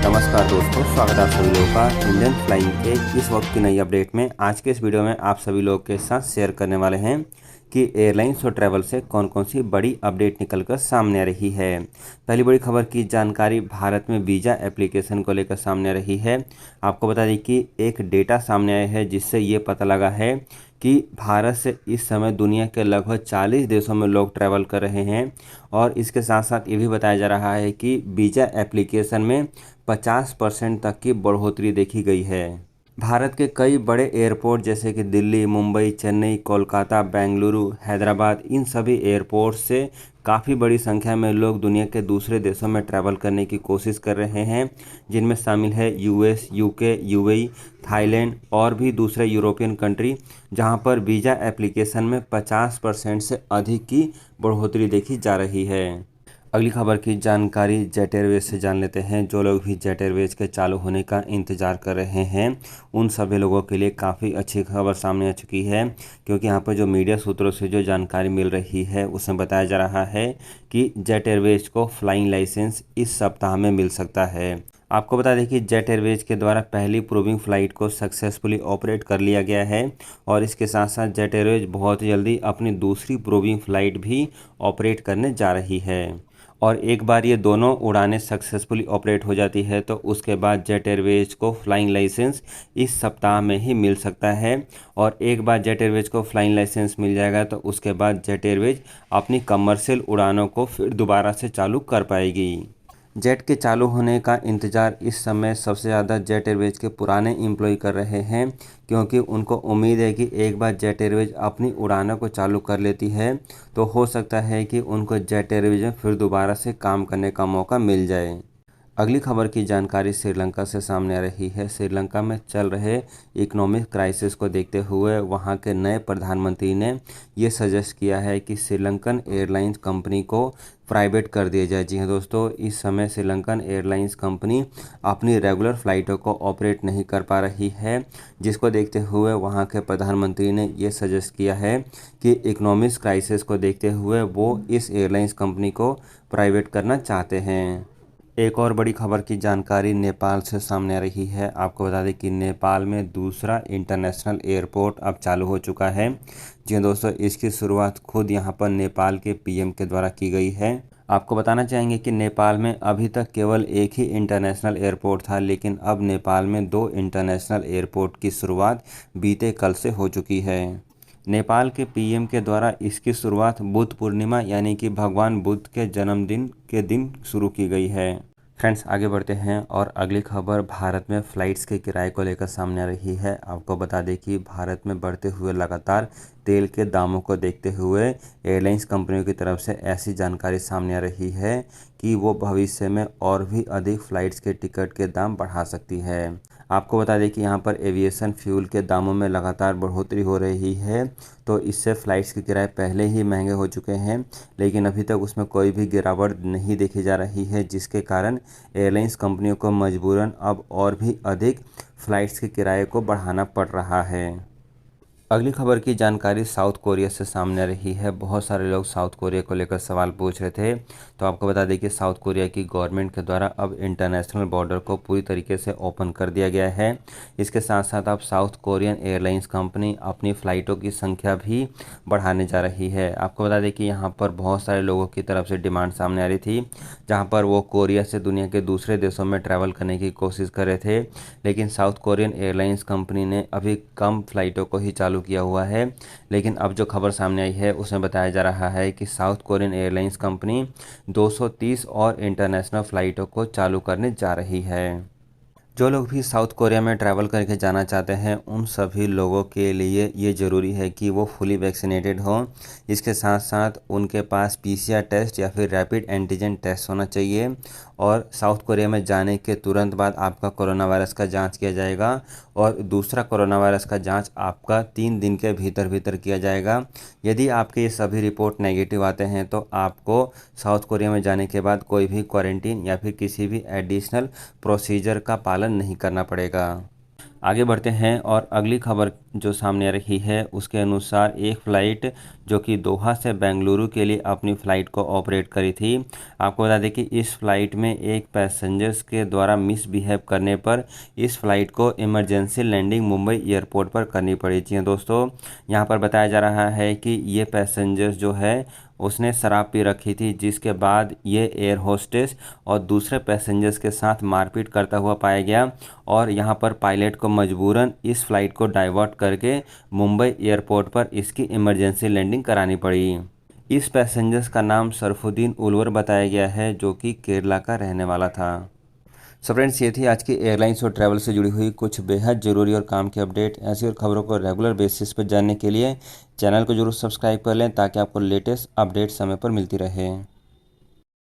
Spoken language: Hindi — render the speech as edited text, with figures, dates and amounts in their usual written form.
नमस्कार दोस्तों, स्वागत है आप सभी लोगों का इंडियन फ्लाइंग के इस वक्त की नई अपडेट में। आज के इस वीडियो में आप सभी लोग के साथ शेयर करने वाले हैं कि एयरलाइंस और ट्रैवल से कौन कौन सी बड़ी अपडेट निकलकर सामने आ रही है। पहली बड़ी खबर की जानकारी भारत में वीज़ा एप्लीकेशन को लेकर सामने आ रही है। आपको बता दें कि एक डेटा सामने आया है जिससे ये पता लगा है कि भारत से इस समय दुनिया के लगभग 40 देशों में लोग ट्रैवल कर रहे हैं। और इसके साथ साथ ये भी बताया जा रहा है कि वीज़ा एप्लीकेशन में 50% तक की बढ़ोतरी देखी गई है। भारत के कई बड़े एयरपोर्ट जैसे कि दिल्ली, मुंबई, चेन्नई, कोलकाता, बेंगलुरु, हैदराबाद, इन सभी एयरपोर्ट से काफ़ी बड़ी संख्या में लोग दुनिया के दूसरे देशों में ट्रैवल करने की कोशिश कर रहे हैं, जिनमें शामिल है यूएस, यूके, यूएई, थाईलैंड और भी दूसरे यूरोपियन कंट्री, जहां पर वीज़ा एप्लीकेशन में 50% से अधिक की बढ़ोतरी देखी जा रही है। अगली खबर की जानकारी जेट एयरवेज से जान लेते हैं। जो लोग भी जेट एयरवेज के चालू होने का इंतज़ार कर रहे हैं, उन सभी लोगों के लिए काफ़ी अच्छी खबर सामने आ चुकी है, क्योंकि यहाँ पर जो मीडिया सूत्रों से जो जानकारी मिल रही है उसमें बताया जा रहा है कि जेट एयरवेज को फ्लाइंग लाइसेंस इस सप्ताह में मिल सकता है। आपको बता दें कि जेट एयरवेज के द्वारा पहली प्रूविंग फ़्लाइट को सक्सेसफुली ऑपरेट कर लिया गया है, और इसके साथ साथ जेट एयरवेज बहुत जल्दी अपनी दूसरी प्रूविंग फ़्लाइट भी ऑपरेट करने जा रही है। और एक बार ये दोनों उड़ानें सक्सेसफुली ऑपरेट हो जाती है तो उसके बाद जेट एयरवेज को फ्लाइंग लाइसेंस इस सप्ताह में ही मिल सकता है। और एक बार जेट एयरवेज को फ्लाइंग लाइसेंस मिल जाएगा तो उसके बाद जेट एयरवेज अपनी कमर्शियल उड़ानों को फिर दोबारा से चालू कर पाएगी। जेट के चालू होने का इंतज़ार इस समय सबसे ज़्यादा जेट एयरवेज के पुराने एम्प्लॉय कर रहे हैं, क्योंकि उनको उम्मीद है कि एक बार जेट एयरवेज अपनी उड़ानों को चालू कर लेती है तो हो सकता है कि उनको जेट एयरवेज में फिर दोबारा से काम करने का मौका मिल जाए। अगली खबर की जानकारी श्रीलंका से सामने आ रही है। श्रीलंका में चल रहे इकोनॉमिक क्राइसिस को देखते हुए वहां के नए प्रधानमंत्री ने ये सजेस्ट किया है कि श्रीलंकन एयरलाइंस कंपनी को प्राइवेट कर दिया जाए। जी हाँ दोस्तों, इस समय श्रीलंकन एयरलाइंस कंपनी अपनी रेगुलर फ़्लाइटों को ऑपरेट नहीं कर पा रही है, जिसको देखते हुए वहाँ के प्रधानमंत्री ने ये सजेस्ट किया है कि इकोनॉमिक क्राइसिस को देखते हुए वो इस एयरलाइंस कंपनी को प्राइवेट करना चाहते हैं। एक और बड़ी खबर की जानकारी नेपाल से सामने आ रही है। आपको बता दें कि नेपाल में दूसरा इंटरनेशनल एयरपोर्ट अब चालू हो चुका है। जी हाँ दोस्तों, इसकी शुरुआत खुद यहाँ पर नेपाल के पीएम के द्वारा की गई है। आपको बताना चाहेंगे कि नेपाल में अभी तक केवल एक ही इंटरनेशनल एयरपोर्ट था, लेकिन अब नेपाल में 2 इंटरनेशनल एयरपोर्ट की शुरुआत बीते कल से हो चुकी है। नेपाल के पीएम के द्वारा इसकी शुरुआत बुद्ध पूर्णिमा यानी कि भगवान बुद्ध के जन्मदिन के दिन शुरू की गई है। फ्रेंड्स, आगे बढ़ते हैं और अगली खबर भारत में फ़्लाइट्स के किराए को लेकर सामने आ रही है। आपको बता दें कि भारत में बढ़ते हुए लगातार तेल के दामों को देखते हुए एयरलाइंस कंपनियों की तरफ से ऐसी जानकारी सामने आ रही है कि वो भविष्य में और भी अधिक फ़्लाइट्स के टिकट के दाम बढ़ा सकती है। आपको बता दें कि यहाँ पर एविएशन फ्यूल के दामों में लगातार बढ़ोतरी हो रही है, तो इससे फ़्लाइट्स के किराए पहले ही महंगे हो चुके हैं, लेकिन अभी तक उसमें कोई भी गिरावट नहीं देखी जा रही है, जिसके कारण एयरलाइंस कंपनियों को मजबूरन अब और भी अधिक फ़्लाइट्स के किराए को बढ़ाना पड़ रहा है। अगली खबर की जानकारी साउथ कोरिया से सामने आ रही है। बहुत सारे लोग साउथ कोरिया को लेकर सवाल पूछ रहे थे, तो आपको बता दें कि साउथ कोरिया की गवर्नमेंट के द्वारा अब इंटरनेशनल बॉर्डर को पूरी तरीके से ओपन कर दिया गया है। इसके साथ साथ अब साउथ कोरियन एयरलाइंस कंपनी अपनी फ़्लाइटों की संख्या भी बढ़ाने जा रही है। आपको बता दें कि यहाँ पर बहुत सारे लोगों की तरफ से डिमांड सामने आ रही थी, जहाँ पर वो कोरिया से दुनिया के दूसरे देशों में ट्रैवल करने की कोशिश कर रहे थे, लेकिन साउथ कोरियन एयरलाइंस कंपनी ने अभी कम फ़्लाइटों को ही चालू किया हुआ है। लेकिन अब जो खबर सामने आई है उसमें बताया जा रहा है कि साउथ कोरियन एयरलाइंस कंपनी 230 और इंटरनेशनल फ़्लाइटों को चालू करने जा रही है। जो लोग भी साउथ कोरिया में ट्रैवल करके जाना चाहते हैं, उन सभी लोगों के लिए ये ज़रूरी है कि वो फुली वैक्सीनेटेड हों। इसके साथ साथ उनके पास पीसीआर टेस्ट या फिर रैपिड एंटीजन टेस्ट होना चाहिए, और साउथ कोरिया में जाने के तुरंत बाद आपका कोरोना वायरस का जांच किया जाएगा, और दूसरा कोरोना वायरस का जांच आपका 3 दिन के भीतर भीतर किया जाएगा। यदि आपके ये सभी रिपोर्ट नेगेटिव आते हैं तो आपको साउथ कोरिया में जाने के बाद कोई भी क्वारंटीन या फिर किसी भी एडिशनल प्रोसीजर का पालन नहीं करना पड़ेगा। आगे बढ़ते हैं और अगली खबर जो सामने आ रही है उसके अनुसार एक फ़्लाइट जो कि दोहा से बेंगलुरु के लिए अपनी फ़्लाइट को ऑपरेट करी थी। आपको बता दें कि इस फ़्लाइट में एक पैसेंजर्स के द्वारा मिसबिहेव करने पर इस फ़्लाइट को इमरजेंसी लैंडिंग मुंबई एयरपोर्ट पर करनी पड़ी। जी दोस्तों, यहाँ पर बताया जा रहा है कि ये पैसेंजर्स जो है उसने शराब पी रखी थी, जिसके बाद ये एयर होस्टेस और दूसरे पैसेंजर्स के साथ मारपीट करता हुआ पाया गया और यहाँ पर पायलट को मजबूरन इस फ्लाइट को डाइवर्ट करके मुंबई एयरपोर्ट पर इसकी इमरजेंसी लैंडिंग करानी पड़ी। इस पैसेंजर्स का नाम सरफुद्दीन उलवर बताया गया है, जो कि केरला का रहने वाला था। सो फ्रेंड्स, ये थी आज की एयरलाइंस और ट्रैवल से जुड़ी हुई कुछ बेहद ज़रूरी और काम की अपडेट। ऐसी और खबरों को रेगुलर बेसिस पर जानने के लिए चैनल को जरूर सब्सक्राइब कर लें ताकि आपको लेटेस्ट अपडेट समय पर मिलती रहे।